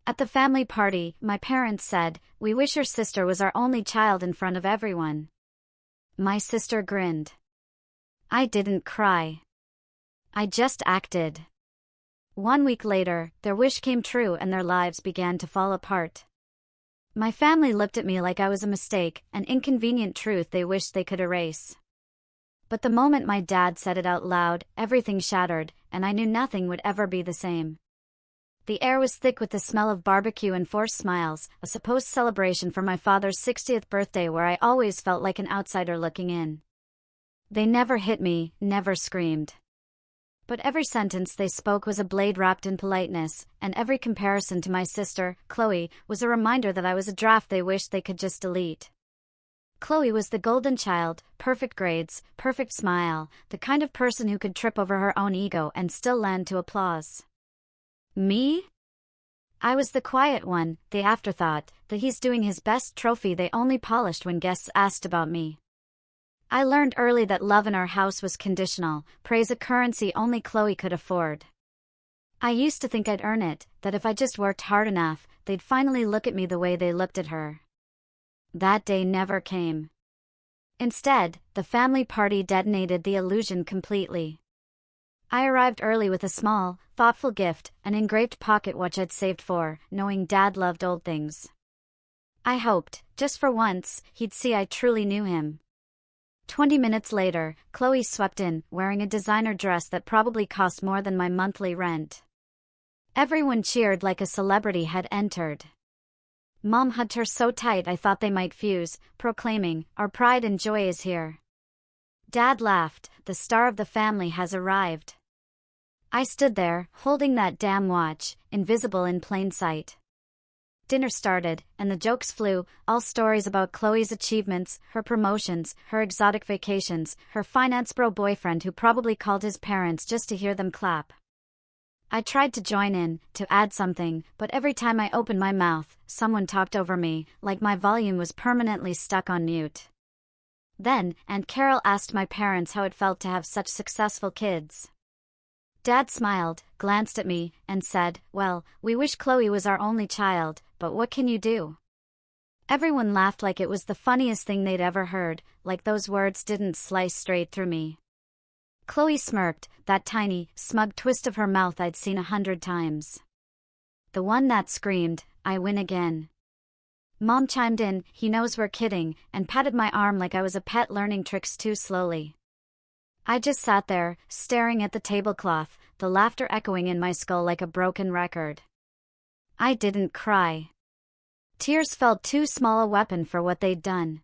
At the family party, my parents said, "We wish your sister was our only child," in front of everyone. My sister grinned. I didn't cry. I just acted. 1 week later, their wish came true and their lives began to fall apart. My family looked at me like I was a mistake, an inconvenient truth they wished they could erase. But the moment my dad said it out loud, everything shattered, and I knew nothing would ever be the same. The air was thick with the smell of barbecue and forced smiles, a supposed celebration for my father's 60th birthday where I always felt like an outsider looking in. They never hit me, never screamed. But every sentence they spoke was a blade wrapped in politeness, and every comparison to my sister, Chloe, was a reminder that I was a draft they wished they could just delete. Chloe was the golden child, perfect grades, perfect smile, the kind of person who could trip over her own ego and still land to applause. Me? I was the quiet one, the afterthought, the "he's doing his best" trophy they only polished when guests asked about me. I learned early that love in our house was conditional, praise a currency only Chloe could afford. I used to think I'd earn it, that if I just worked hard enough, they'd finally look at me the way they looked at her. That day never came. Instead, the family party detonated the illusion completely. I arrived early with a small, thoughtful gift, an engraved pocket watch I'd saved for, knowing Dad loved old things. I hoped, just for once, he'd see I truly knew him. 20 minutes later, Chloe swept in, wearing a designer dress that probably cost more than my monthly rent. Everyone cheered like a celebrity had entered. Mom hugged her so tight I thought they might fuse, proclaiming, "Our pride and joy is here." Dad laughed, "The star of the family has arrived." I stood there, holding that damn watch, invisible in plain sight. Dinner started, and the jokes flew, all stories about Chloe's achievements, her promotions, her exotic vacations, her finance bro boyfriend who probably called his parents just to hear them clap. I tried to join in, to add something, but every time I opened my mouth, someone talked over me, like my volume was permanently stuck on mute. Then, Aunt Carol asked my parents how it felt to have such successful kids. Dad smiled, glanced at me, and said, "Well, we wish Chloe was our only child, but what can you do?" Everyone laughed like it was the funniest thing they'd ever heard, like those words didn't slice straight through me. Chloe smirked, that tiny, smug twist of her mouth I'd seen 100 times. The one that screamed, "I win again." Mom chimed in, "He knows we're kidding," and patted my arm like I was a pet learning tricks too slowly. I just sat there, staring at the tablecloth, the laughter echoing in my skull like a broken record. I didn't cry. Tears felt too small a weapon for what they'd done.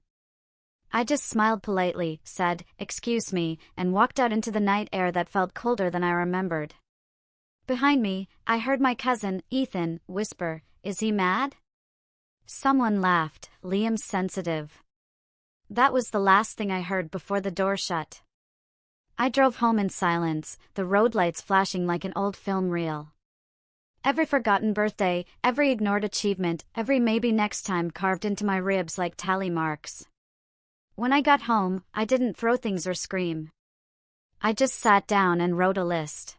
I just smiled politely, said, "Excuse me," and walked out into the night air that felt colder than I remembered. Behind me, I heard my cousin, Ethan, whisper, "Is he mad?" Someone laughed, Liam's sensitive. That was the last thing I heard before the door shut. I drove home in silence, the road lights flashing like an old film reel. Every forgotten birthday, every ignored achievement, every maybe next time carved into my ribs like tally marks. When I got home, I didn't throw things or scream. I just sat down and wrote a list.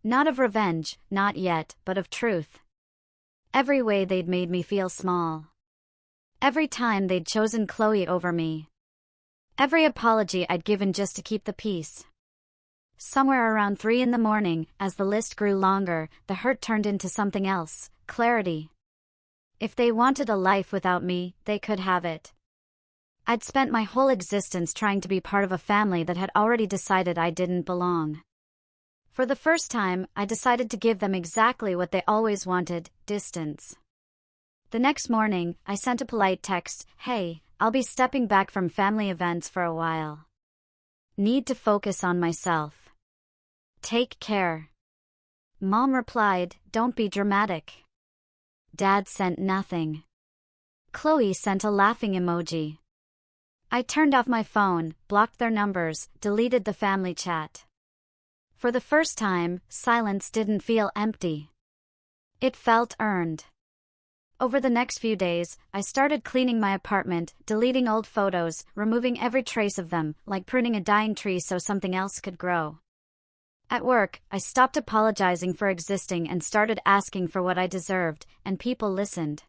Not of revenge, not yet, but of truth. Every way they'd made me feel small. Every time they'd chosen Chloe over me. Every apology I'd given just to keep the peace. Somewhere around 3 in the morning, as the list grew longer, the hurt turned into something else, clarity. If they wanted a life without me, they could have it. I'd spent my whole existence trying to be part of a family that had already decided I didn't belong. For the first time, I decided to give them exactly what they always wanted, distance. The next morning, I sent a polite text, "Hey, I'll be stepping back from family events for a while. Need to focus on myself. Take care." Mom replied, "Don't be dramatic." Dad sent nothing. Chloe sent a laughing emoji. I turned off my phone, blocked their numbers, deleted the family chat. For the first time, silence didn't feel empty. It felt earned. Over the next few days, I started cleaning my apartment, deleting old photos, removing every trace of them, like pruning a dying tree so something else could grow. At work, I stopped apologizing for existing and started asking for what I deserved, and people listened.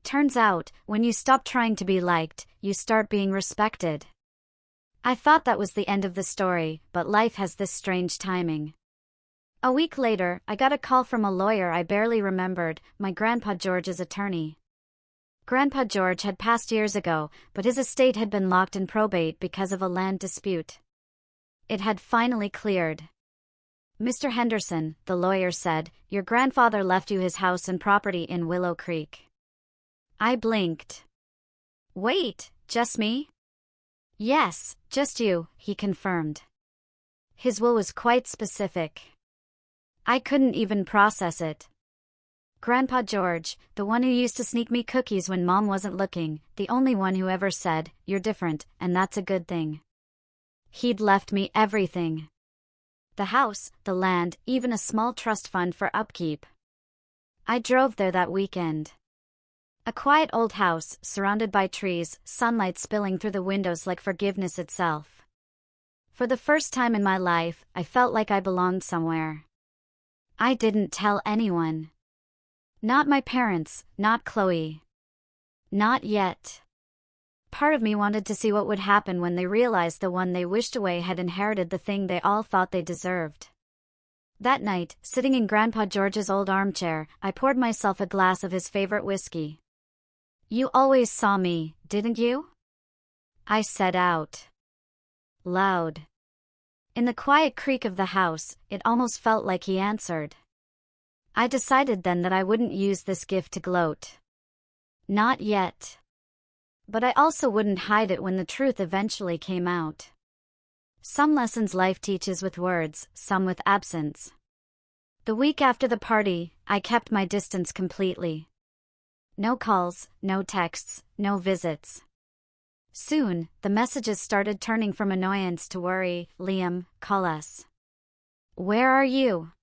Turns out, when you stop trying to be liked, you start being respected. I thought that was the end of the story, but life has this strange timing. A week later, I got a call from a lawyer I barely remembered, my Grandpa George's attorney. Grandpa George had passed years ago, but his estate had been locked in probate because of a land dispute. It had finally cleared. "Mr. Henderson," the lawyer said, "your grandfather left you his house and property in Willow Creek." I blinked. "Wait, just me?" "Yes, just you," he confirmed. His will was quite specific. I couldn't even process it. Grandpa George, the one who used to sneak me cookies when Mom wasn't looking, the only one who ever said, "You're different, and that's a good thing." He'd left me everything. The house, the land, even a small trust fund for upkeep. I drove there that weekend. A quiet old house, surrounded by trees, sunlight spilling through the windows like forgiveness itself. For the first time in my life, I felt like I belonged somewhere. I didn't tell anyone. Not my parents, not Chloe. Not yet. Part of me wanted to see what would happen when they realized the one they wished away had inherited the thing they all thought they deserved. That night, sitting in Grandpa George's old armchair, I poured myself a glass of his favorite whiskey. "You always saw me, didn't you?" I said out loud. In the quiet creak of the house, it almost felt like he answered. I decided then that I wouldn't use this gift to gloat. Not yet. But I also wouldn't hide it when the truth eventually came out. Some lessons life teaches with words, some with absence. The week after the party, I kept my distance completely. No calls, no texts, no visits. Soon, the messages started turning from annoyance to worry. "Liam, call us. Where are you?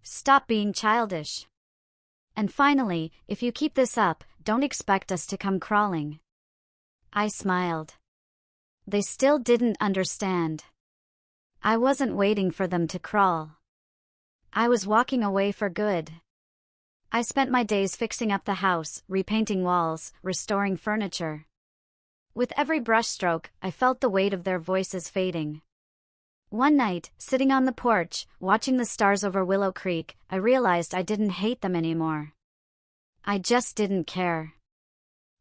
Stop being childish. And finally, if you keep this up, don't expect us to come crawling." I smiled. They still didn't understand. I wasn't waiting for them to crawl. I was walking away for good. I spent my days fixing up the house, repainting walls, restoring furniture. With every brushstroke, I felt the weight of their voices fading. One night, sitting on the porch, watching the stars over Willow Creek, I realized I didn't hate them anymore. I just didn't care.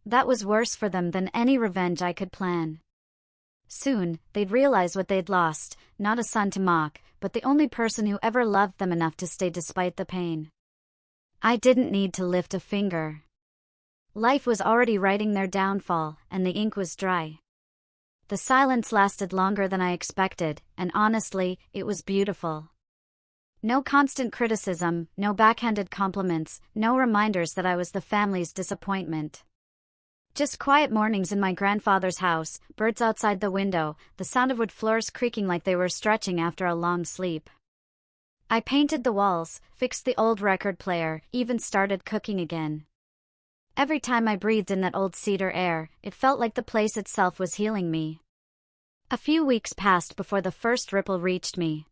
That was worse for them than any revenge I could plan. Soon, they'd realize what they'd lost, not a son to mock, but the only person who ever loved them enough to stay despite the pain. I didn't need to lift a finger. Life was already writing their downfall, and the ink was dry. The silence lasted longer than I expected, and honestly, it was beautiful. No constant criticism, no backhanded compliments, no reminders that I was the family's disappointment. Just quiet mornings in my grandfather's house, birds outside the window, the sound of wood floors creaking like they were stretching after a long sleep. I painted the walls, fixed the old record player, even started cooking again. Every time I breathed in that old cedar air, it felt like the place itself was healing me. A few weeks passed before the first ripple reached me.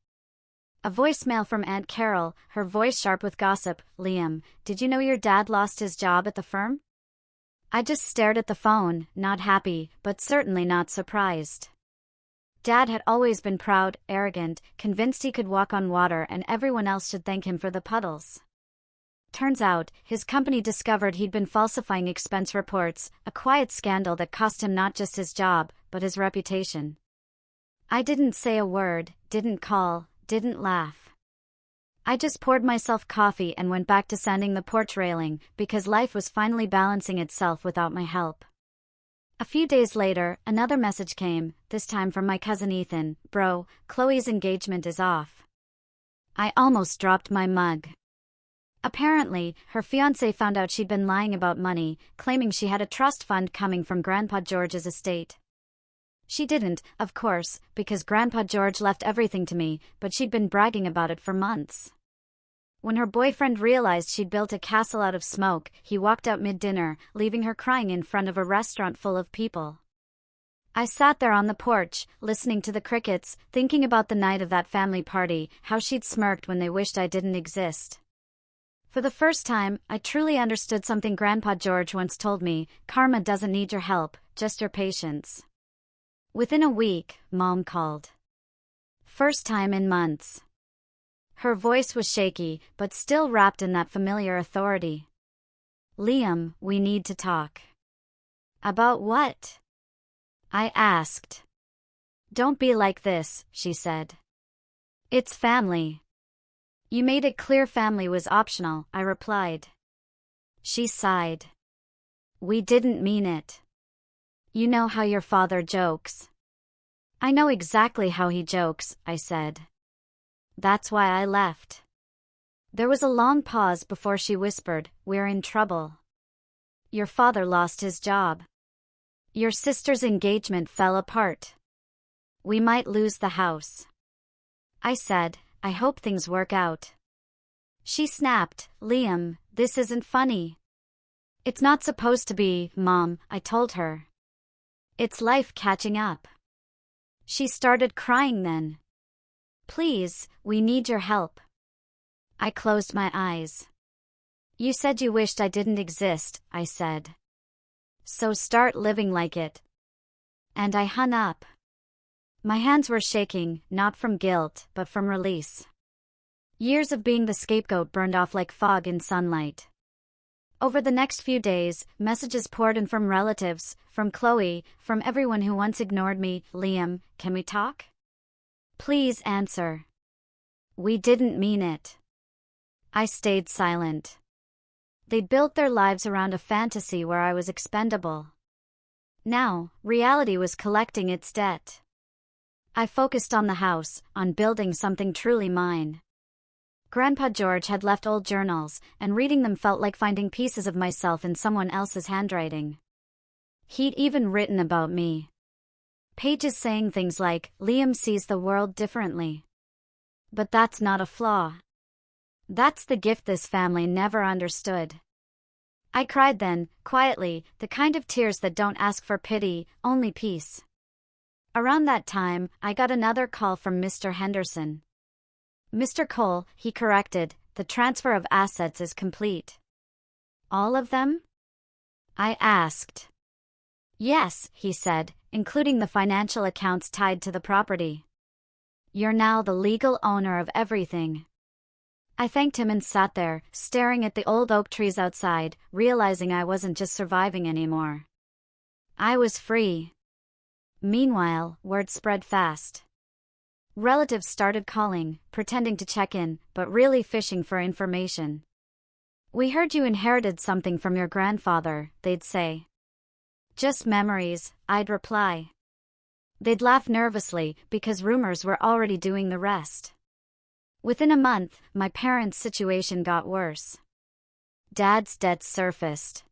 A voicemail from Aunt Carol, her voice sharp with gossip. "Liam, did you know your dad lost his job at the firm?" I just stared at the phone, not happy, but certainly not surprised. Dad had always been proud, arrogant, convinced he could walk on water and everyone else should thank him for the puddles. Turns out, his company discovered he'd been falsifying expense reports, a quiet scandal that cost him not just his job, but his reputation. I didn't say a word, didn't call, didn't laugh. I just poured myself coffee and went back to sanding the porch railing, because life was finally balancing itself without my help. A few days later, another message came, this time from my cousin Ethan. "Bro, Chloe's engagement is off." I almost dropped my mug. Apparently, her fiancé found out she'd been lying about money, claiming she had a trust fund coming from Grandpa George's estate. She didn't, of course, because Grandpa George left everything to me, but she'd been bragging about it for months. When her boyfriend realized she'd built a castle out of smoke, he walked out mid-dinner, leaving her crying in front of a restaurant full of people. I sat there on the porch, listening to the crickets, thinking about the night of that family party, how she'd smirked when they wished I didn't exist. For the first time, I truly understood something Grandpa George once told me: karma doesn't need your help, just your patience. Within a week, Mom called. First time in months. Her voice was shaky, but still wrapped in that familiar authority. "Liam, we need to talk." "About what?" I asked. "Don't be like this," she said. "It's family." "You made it clear family was optional," I replied. She sighed. "We didn't mean it. You know how your father jokes." "I know exactly how he jokes," I said. "That's why I left." There was a long pause before she whispered, "We're in trouble. Your father lost his job. Your sister's engagement fell apart. We might lose the house." I said, "I hope things work out." She snapped, "Liam, this isn't funny." "It's not supposed to be, Mom," I told her. "It's life catching up." She started crying then. "Please, we need your help." I closed my eyes. "You said you wished I didn't exist," I said. "So start living like it." And I hung up. My hands were shaking, not from guilt, but from release. Years of being the scapegoat burned off like fog in sunlight. Over the next few days, messages poured in from relatives, from Chloe, from everyone who once ignored me. "Liam, can we talk? Please answer. We didn't mean it." I stayed silent. They'd built their lives around a fantasy where I was expendable. Now, reality was collecting its debt. I focused on the house, on building something truly mine. Grandpa George had left old journals, and reading them felt like finding pieces of myself in someone else's handwriting. He'd even written about me. Pages saying things like, "Liam sees the world differently." But that's not a flaw. That's the gift this family never understood. I cried then, quietly, the kind of tears that don't ask for pity, only peace. Around that time, I got another call from Mr. Henderson. "Mr. Cole," he corrected, "the transfer of assets is complete." "All of them?" I asked. "Yes," he said, "including the financial accounts tied to the property. You're now the legal owner of everything." I thanked him and sat there, staring at the old oak trees outside, realizing I wasn't just surviving anymore. I was free. Meanwhile, word spread fast. Relatives started calling, pretending to check in, but really fishing for information. "We heard you inherited something from your grandfather," they'd say. "Just memories," I'd reply. They'd laugh nervously, because rumors were already doing the rest. Within a month, my parents' situation got worse. Dad's debts surfaced.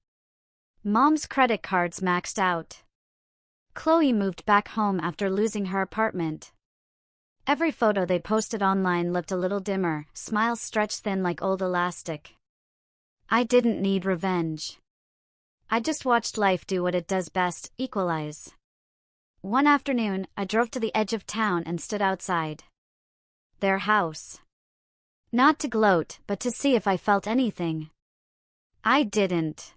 Mom's credit cards maxed out. Chloe moved back home after losing her apartment. Every photo they posted online looked a little dimmer, smiles stretched thin like old elastic. I didn't need revenge. I just watched life do what it does best, equalize. One afternoon, I drove to the edge of town and stood outside their house. Not to gloat, but to see if I felt anything. I didn't.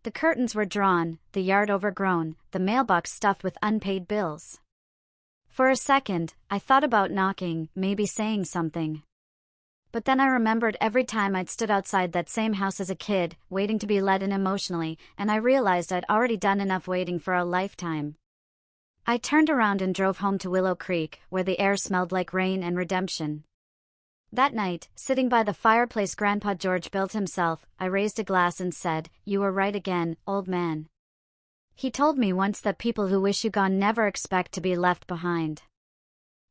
The curtains were drawn, the yard overgrown, the mailbox stuffed with unpaid bills. For a second, I thought about knocking, maybe saying something. But then I remembered every time I'd stood outside that same house as a kid, waiting to be let in emotionally, and I realized I'd already done enough waiting for a lifetime. I turned around and drove home to Willow Creek, where the air smelled like rain and redemption. That night, sitting by the fireplace Grandpa George built himself, I raised a glass and said, "You were right again, old man." He told me once that people who wish you gone never expect to be left behind.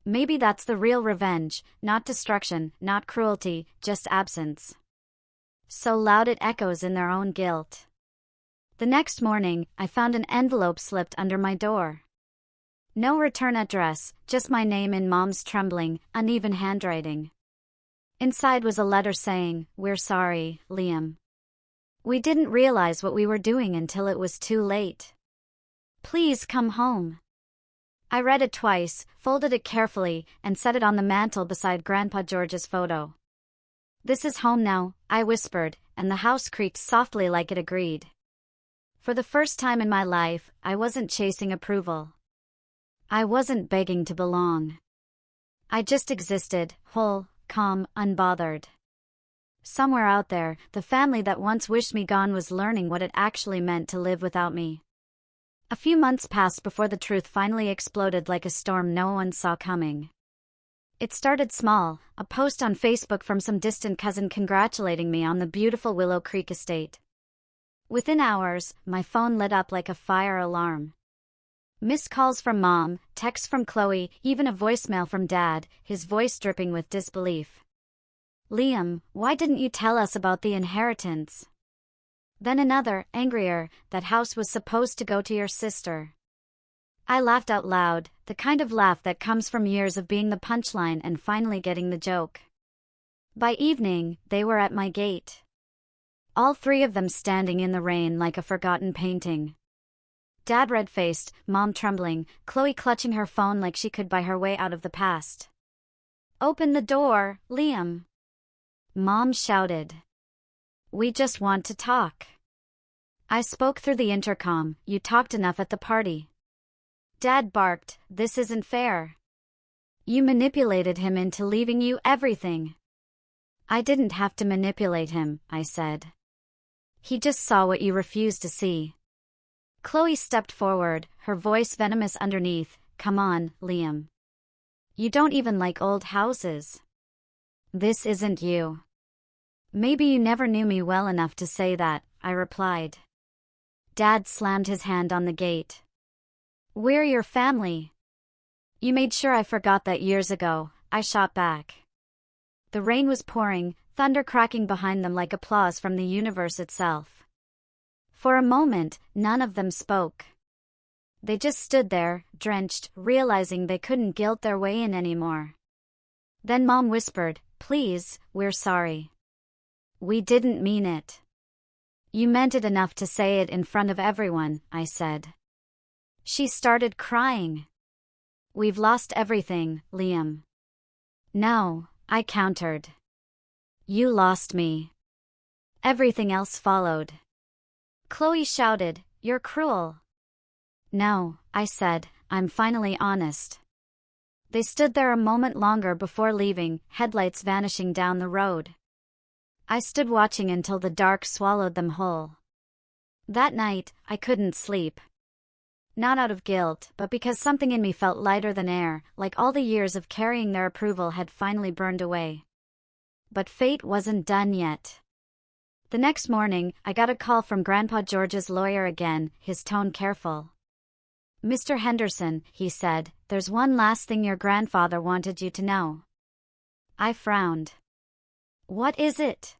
Maybe that's the real revenge, not destruction, not cruelty, just absence. So loud it echoes in their own guilt. The next morning, I found an envelope slipped under my door. No return address, just my name in Mom's trembling, uneven handwriting. Inside was a letter saying, "We're sorry, Liam. We didn't realize what we were doing until it was too late. Please come home." I read it twice, folded it carefully, and set it on the mantel beside Grandpa George's photo. "This is home now," I whispered, and the house creaked softly like it agreed. For the first time in my life, I wasn't chasing approval. I wasn't begging to belong. I just existed, whole, calm, unbothered. Somewhere out there, the family that once wished me gone was learning what it actually meant to live without me. A few months passed before the truth finally exploded like a storm no one saw coming. It started small, a post on Facebook from some distant cousin congratulating me on the beautiful Willow Creek estate. Within hours, my phone lit up like a fire alarm. Missed calls from Mom, texts from Chloe, even a voicemail from Dad, his voice dripping with disbelief. "Liam, why didn't you tell us about the inheritance?" Then another, angrier, "That house was supposed to go to your sister." I laughed out loud, the kind of laugh that comes from years of being the punchline and finally getting the joke. By evening, they were at my gate. All three of them standing in the rain like a forgotten painting. Dad red-faced, Mom trembling, Chloe clutching her phone like she could buy her way out of the past. "Open the door, Liam!" Mom shouted. "We just want to talk." I spoke through the intercom, "You talked enough at the party." Dad barked, "This isn't fair. You manipulated him into leaving you everything." "I didn't have to manipulate him," I said. "He just saw what you refused to see." Chloe stepped forward, her voice venomous underneath. "Come on, Liam. You don't even like old houses. This isn't you." "Maybe you never knew me well enough to say that," I replied. Dad slammed his hand on the gate. "We're your family." "You made sure I forgot that years ago," I shot back. The rain was pouring, thunder cracking behind them like applause from the universe itself. For a moment, none of them spoke. They just stood there, drenched, realizing they couldn't guilt their way in anymore. Then Mom whispered, "Please, we're sorry. We didn't mean it." "You meant it enough to say it in front of everyone," I said. She started crying. "We've lost everything, Liam." "No," I countered. "You lost me." Everything else followed. Chloe shouted, "You're cruel." "No," I said, "I'm finally honest." They stood there a moment longer before leaving, headlights vanishing down the road. I stood watching until the dark swallowed them whole. That night, I couldn't sleep. Not out of guilt, but because something in me felt lighter than air, like all the years of carrying their approval had finally burned away. But fate wasn't done yet. The next morning, I got a call from Grandpa George's lawyer again, his tone careful. "Mr. Henderson," he said, "there's one last thing your grandfather wanted you to know." I frowned. "What is it?"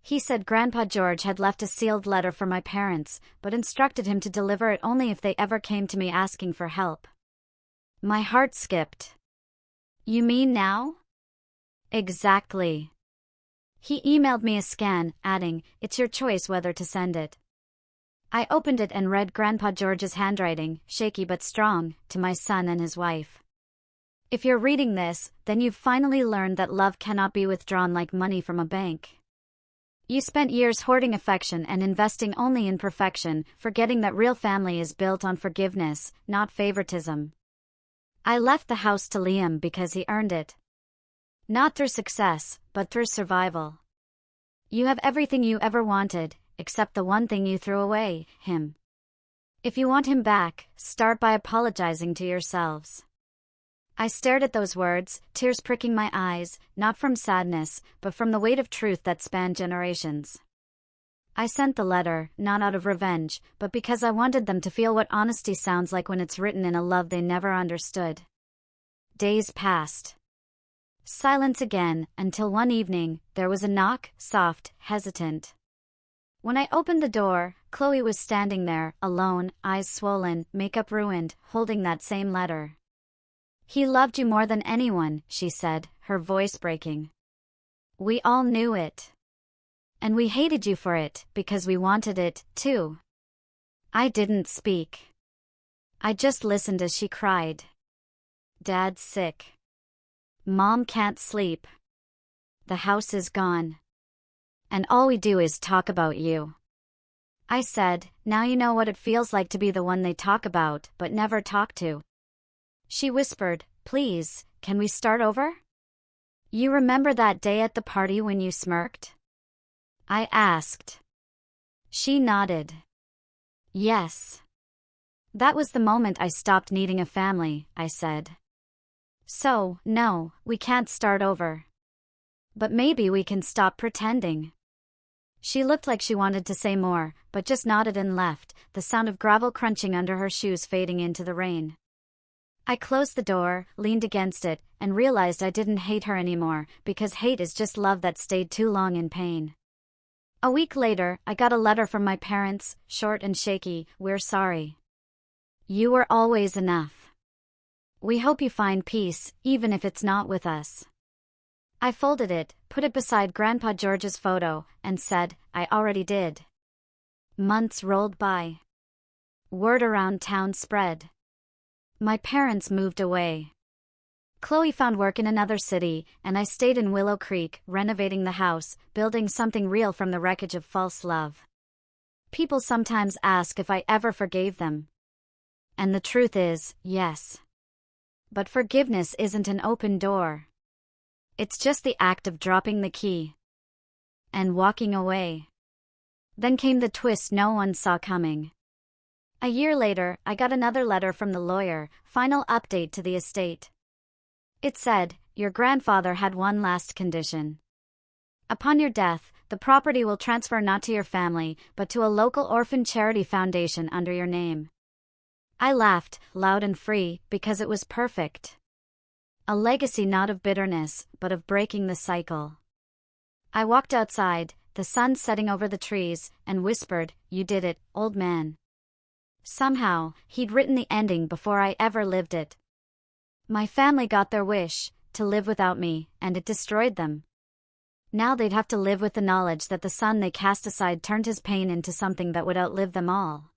He said Grandpa George had left a sealed letter for my parents, but instructed him to deliver it only if they ever came to me asking for help. My heart skipped. "You mean now?" "Exactly." He emailed me a scan, adding, "It's your choice whether to send it." I opened it and read Grandpa George's handwriting, shaky but strong, to my son and his wife. "If you're reading this, then you've finally learned that love cannot be withdrawn like money from a bank. You spent years hoarding affection and investing only in perfection, forgetting that real family is built on forgiveness, not favoritism. I left the house to Liam because he earned it. Not through success, but through survival. You have everything you ever wanted, except the one thing you threw away, him. If you want him back, start by apologizing to yourselves." I stared at those words, tears pricking my eyes, not from sadness, but from the weight of truth that spanned generations. I sent the letter, not out of revenge, but because I wanted them to feel what honesty sounds like when it's written in a love they never understood. Days passed. Silence again, until one evening, there was a knock, soft, hesitant. When I opened the door, Chloe was standing there, alone, eyes swollen, makeup ruined, holding that same letter. "He loved you more than anyone," she said, her voice breaking. "We all knew it. And we hated you for it, because we wanted it, too." I didn't speak. I just listened as she cried. Dad's sick. Mom can't sleep. The house is gone. And all we do is talk about you. I said, now you know what it feels like to be the one they talk about, but never talk to. She whispered, please, can we start over? You remember that day at the party when you smirked? I asked. She nodded. Yes. That was the moment I stopped needing a family, I said. So, no, we can't start over. But maybe we can stop pretending. She looked like she wanted to say more, but just nodded and left, the sound of gravel crunching under her shoes fading into the rain. I closed the door, leaned against it, and realized I didn't hate her anymore, because hate is just love that stayed too long in pain. A week later, I got a letter from my parents, short and shaky, "We're sorry. You were always enough. We hope you find peace, even if it's not with us." I folded it, put it beside Grandpa George's photo, and said, I already did. Months rolled by. Word around town spread. My parents moved away. Chloe found work in another city, and I stayed in Willow Creek, renovating the house, building something real from the wreckage of false love. People sometimes ask if I ever forgave them. And the truth is, yes. But forgiveness isn't an open door. It's just the act of dropping the key and walking away. Then came the twist no one saw coming. A year later, I got another letter from the lawyer, final update to the estate. It said, your grandfather had one last condition. Upon your death, the property will transfer not to your family, but to a local orphan charity foundation under your name. I laughed, loud and free, because it was perfect. A legacy not of bitterness, but of breaking the cycle. I walked outside, the sun setting over the trees, and whispered, you did it, old man. Somehow, he'd written the ending before I ever lived it. My family got their wish, to live without me, and it destroyed them. Now they'd have to live with the knowledge that the son they cast aside turned his pain into something that would outlive them all.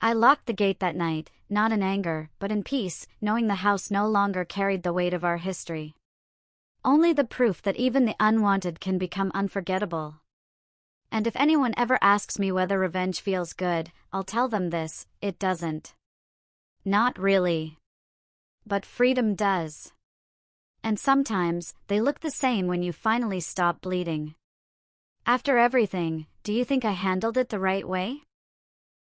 I locked the gate that night, not in anger, but in peace, knowing the house no longer carried the weight of our history. Only the proof that even the unwanted can become unforgettable. And if anyone ever asks me whether revenge feels good, I'll tell them this, it doesn't. Not really. But freedom does. And sometimes, they look the same when you finally stop bleeding. After everything, do you think I handled it the right way?